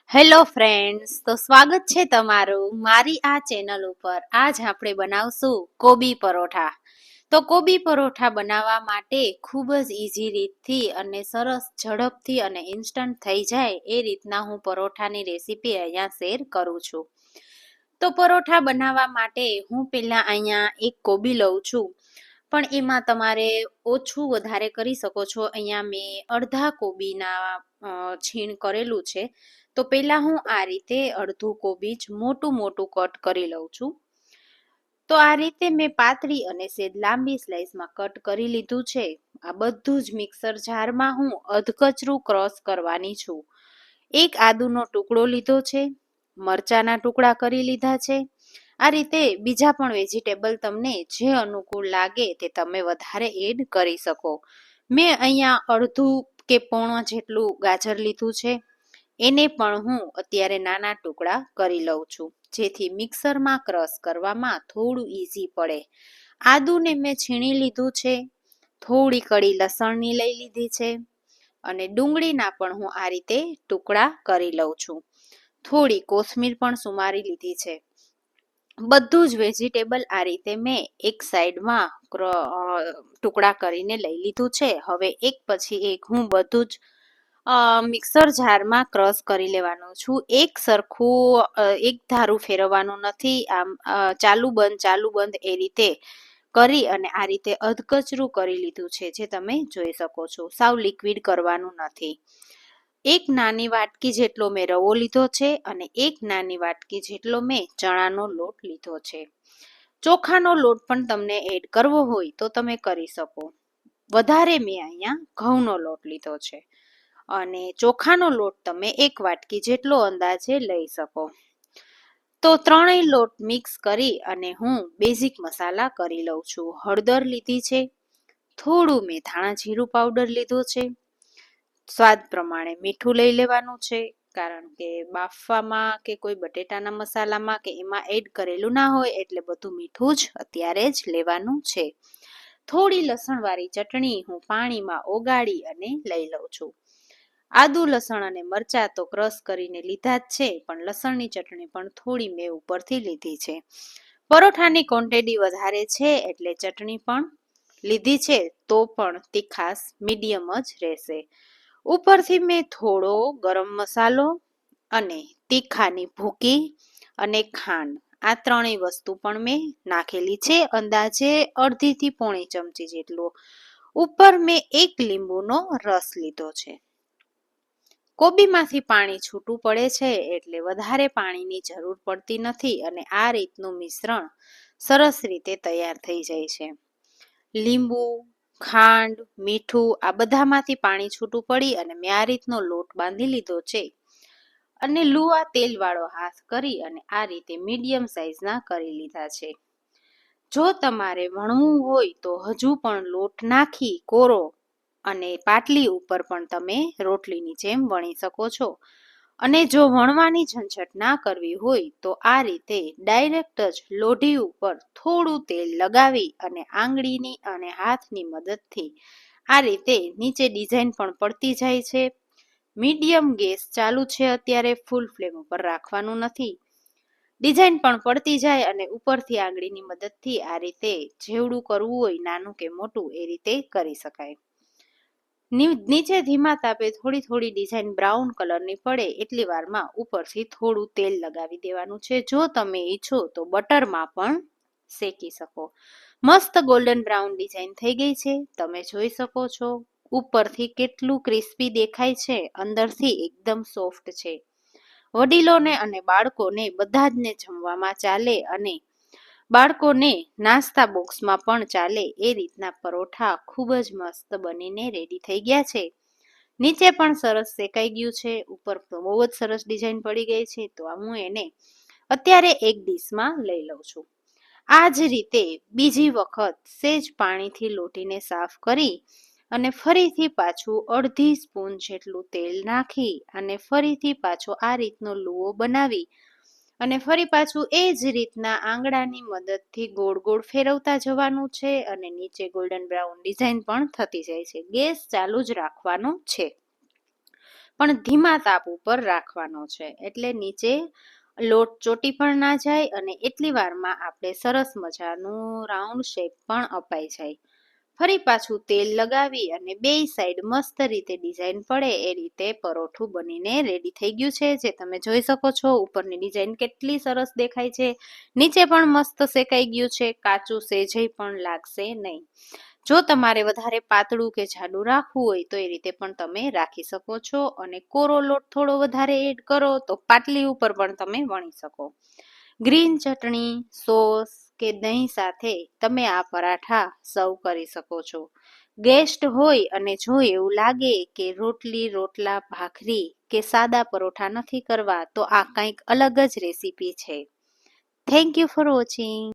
Hello friends, તો સ્વાગત છે તમારું મારી આ ચેનલ ઉપર. આજ આપણે બનાવશું કોબી પરોઠા. તો કોબી પરોઠા બનાવવા માટે ખૂબ જ ઈઝી રીતથી અને સરસ ઝડપથી અને ઇન્સ્ટન્ટ થઈ જાય એ રીતના હું પરોઠાની રેસીપી અહીંયા શેર કરું છું. તો પરોઠા બનાવવા માટે હું પહેલા અહીંયા એક કોબી લઉં છું, પણ એમાં તમારે ઓછું વધારે કરી શકો છો. અહીંયા મેં અડધા કોબીના છીણ કરેલું છે. તો પહેલા હું આ રીતે અડધું કોબી જ મોટું મોટું કટ કરી લઉં છું. તો આ રીતે મેં પાતળી અને સેજ લાંબી સ્લાઇસમાં કટ કરી લીધું છે. આ બધું જ મિક્સર જારમાં હું અધકચરું ક્રશ કરવાની છું. એક આદુનો ટુકડો લીધો છે, મરચાના ટુકડા કરી લીધા છે. આ રીતે બીજા પણ વેજીટેબલ તમને જે અનુકૂળ લાગે તે તમે વધારે એડ કરી શકો. મેં અહીંયા અડધું કે પોણો જેટલું ગાજર લીધું છે. એને પણ હું અત્યારે નાના ટુકડા કરી લઉં છું, જેથી મિક્સરમાં ક્રશ કરવામાં થોડું ઈઝી પડે. આદુને મેં છીણી લીધું છે, થોડી કળી લસણની લઈ લીધી છે અને ડુંગળીના પણ હું આ રીતે ટુકડા કરી લઉં છું. થોડી કોથમીર પણ સુમારી લીધી છે. બધું જ વેજીટેબલ આ રીતે મેં એક સાઈડમાં ટુકડા કરીને લઈ લીધું છે. હવે એક પછી એક હું બધું જ મિક્સર જારમાં ક્રશ કરી લેવાનું છું. એક સરખું એક ધારું ફેરવવાનું નથી. આમ ચાલુ બંધ એ રીતે કરી અને આ રીતે અધકચરું કરી લીધું છે, જે તમે જોઈ શકો છો. સાવ લિક્વિડ કરવાનું નથી. એક નાની વાટકી જેટલો મેં રવો લીધો છે અને એક નાની વાટકી જેટલો મેં ચણાનો લોટ લીધો છે. ચોખાનો લોટ પણ તમને એડ કરવો હોય તો તમે કરી શકો. વધારે મેં અહીંયા ઘઉંનો લોટ લીધો છે અને ચોખાનો લોટ તમે એક વાટકી જેટલો અંદાજે લઈ શકો. તો ત્રણેય લોટ મિક્સ કરી અને હું બેઝિક મસાલા કરી લઉં છું. હળદર લીધી છે, થોડું મેં ધાણા જીરું પાવડર લીધો છે, સ્વાદ પ્રમાણે મીઠું લઈ લેવાનું છે, કારણ કે બાફવામાં કે કોઈ બટેટાના મસાલામાં કે એમાં એડ કરેલું ના હોય એટલે બધું મીઠું જ અત્યારે જ લેવાનું છે. થોડી લસણવાળી ચટણી હું પાણીમાં ઓગાળી અને લઈ લઉં છું. આદુ લસણ અને મરચાં તો ક્રશ કરીને લીધા જ છે, પણ લસણની ચટણી પણ થોડી મેં ઉપરથી લીધી છે. પરોઠાની ક્વોન્ટિટી વધારે છે એટલે ચટણી પણ લીધી છે, તો પણ તીખાસ મીડિયમ જ રહેશે. ઉપરથી મેં થોડો ગરમ મસાલો અને તીખાની ભૂકી અને ખાંડ, આ ત્રણેય વસ્તુ પણ મેં નાખેલી છે, અંદાજે અડધીથી પોણી ચમચી જેટલો. ઉપર મેં એક લીંબુનો રસ લીધો છે. કોબીમાંથી પાણી છૂટું પડે છે એટલે વધારે પાણીની જરૂર પડતી નથી અને આ રીતનું મિશ્રણ સરસ રીતે તૈયાર થઈ જાય છે. લીંબુ, ખાંડ, મીઠું આ બધામાંથી પાણી છૂટું પડી અને મેં આ રીતનો લોટ બાંધી લીધો છે અને લુવા તેલવાળો હાથ કરી અને આ રીતે મીડિયમ સાઈઝના કરી લીધા છે. જો તમારે વણવું હોય તો હજુ પણ લોટ નાખી કોરો અને પાટલી ઉપર પણ તમે રોટલીની જેમ વણી શકો છો. અને જો વણવાની ઝંઝટ ના કરવી હોય તો આ રીતે ડાયરેક્ટ જ લોઢી ઉપર થોડું તેલ લગાવી અને આંગળીની અને હાથની મદદથી આ રીતે નીચે ડિઝાઇન પણ પડતી જાય છે. મીડિયમ ગેસ ચાલુ છે અત્યારે, ફૂલ ફ્લેમ ઉપર રાખવાનું નથી. ડિઝાઇન પણ પડતી જાય અને ઉપરથી આંગળીની મદદથી આ રીતે જેવડું કરવું હોય નાનું કે મોટું એ રીતે કરી શકાય. નીચે ધીમા તાપે થોડી થોડી ડિઝાઇન બ્રાઉન કલરની પડે એટલી વારમાં ઉપરથી થોડું તેલ લગાવી દેવાનું છે. જો તમે ઈચ્છો તો બટરમાં પણ શેકી શકો. મસ્ત ગોલ્ડન બ્રાઉન ડિઝાઇન થઈ ગઈ છે, તમે જોઈ શકો છો. ઉપરથી કેટલું ક્રિસ્પી દેખાય છે, અંદરથી એકદમ સોફ્ટ છે. વડીલોને અને બાળકોને બધા જ ને જમવામાં ચાલે અને બાળકોને નાસ્તા બોક્સમાં પણ ચાલે એ રીતના પરોઠા ખૂબ જ મસ્ત બનીને રેડી થઈ ગયા છે. નીચે પણ સરસ શેકાઈ ગયું છે, ઉપર તો બહુ જ સરસ ડિઝાઇન પડી ગઈ છે. તો હું એને અત્યારે એક ડીશમાં લઈ લઉં છું. આ જ રીતે બીજી વખત સેજ પાણીથી લોટીને સાફ કરી અને ફરીથી પાછું અડધી સ્પૂન જેટલું તેલ નાખી અને ફરીથી પાછો આ રીતનો લુઓ બનાવી અને ફરી પાછું એ જ રીતના આંગળાની મદદથી ગોળ ગોળ ફેરવતા જવાનું છે અને નીચે ગોલ્ડન બ્રાઉન ડિઝાઇન પણ થતી જાય છે. ગેસ ચાલુ જ રાખવાનો છે. પણ ધીમા તાપ ઉપર રાખવાનો છે, એટલે નીચે લોટ ચોટી પણ ના જાય અને એટલી વારમાં આપણે સરસ મજાનું રાઉન્ડ શેપ પણ અપાઈ જાય. ફરી પાછું તેલ લગાવી અને બેય સાઈડ મસ્ત રીતે ડિઝાઇન પડે એ રીતે પરોઠું બનીને રેડી થઈ ગયું છે, જે તમે જોઈ શકો છો. ઉપરની ડિઝાઇન કેટલી સરસ દેખાય છે, નીચે પણ મસ્ત શેકાઈ ગયું છે, કાચું સેજેય પણ લાગશે નહીં. જો તમારે વધારે પાતળું કે જાડું રાખવું હોય તો એ રીતે પણ તમે રાખી શકો છો, અને કોરો લોટ થોડો વધારે એડ કરો તો પાટલી ઉપર પણ તમે વણી શકો. ગ્રીન ચટણી, સોસ કે દહીં સાથે તમે આ પરાઠા સર્વ કરી શકો છો. ગેસ્ટ હોય અને જો એવું લાગે કે રોટલી, રોટલા, ભાખરી કે સાદા પરોઠા નથી કરવા તો આ કંઈક અલગ જ રેસીપી છે. Thank you for watching.